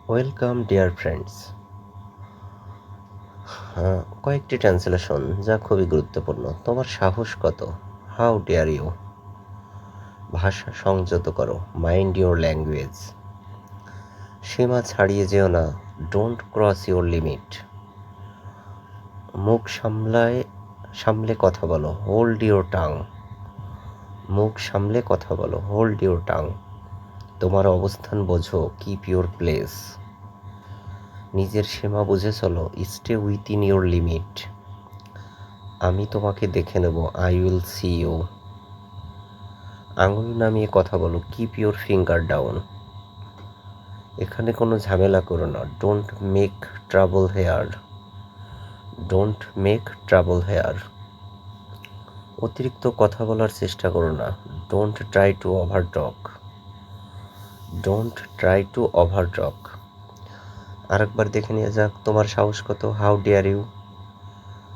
Welcome dear friends. কয়েকটি translation যা খুবই গুরুত্বপূর্ণ। তোমার সাহস কত? How dare you? ভাষা সংযত করো, মাইন্ড ইউর ল্যাঙ্গুয়েজ। সীমা ছাড়িয়ে যেও না, ডোন্ট ক্রস ইউর লিমিট। মুখ সামলে কথা বলো, হোল্ড ইউর টাং। মুখ সামলে কথা বলো, হোল্ড ইউর টাং। তোমার অবস্থান বোঝো, কিপ ইউর প্লেস। নিজের সীমা বুঝে চলো, স্টে উইথিন ইউর লিমিট। আমি তোমাকে দেখে নেব, আই উইল সি ইউ। আঙুল নামিয়ে কথা বলো, কিপ ইউর ফিঙ্গার ডাউন। এখানে কোনো ঝামেলা করো না, don't make trouble here. Don't make trouble here. অতিরিক্ত কথা বলার চেষ্টা করো না, don't try to over talk. Don't try to over talk. আরেকবার দেখে নিয়ে যাক, তোমার সাহস কত? How dare you?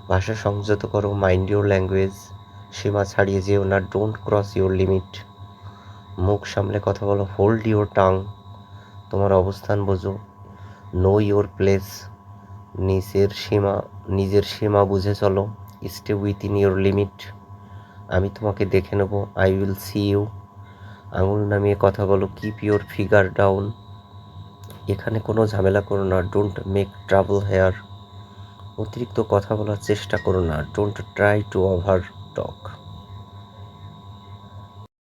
ভাষা সংযত করো, মাইন্ড ইউর ল্যাঙ্গুয়েজ। সীমা ছাড়িয়ে যেও না, ডোন্ট ক্রস ইউর লিমিট। মুখ সামলে কথা বলো, হোল্ড ইউর টাং। তোমার অবস্থান বোঝো, নো ইউর প্লেস। নিজের সীমা বুঝে চলো, স্টে উইথিন ইউর লিমিট। আমি তোমাকে দেখে নেব, আই উইল সি ইউ। আঙুল নামিয়ে কথা বলো, কিপ ইউর ফিগার ডাউন। এখানে কোনো ঝামেলা করো না, ডোন্ট মেক ট্রাবল হেয়ার। অতিরিক্ত কথা বলার চেষ্টা করো না, don't try to over talk.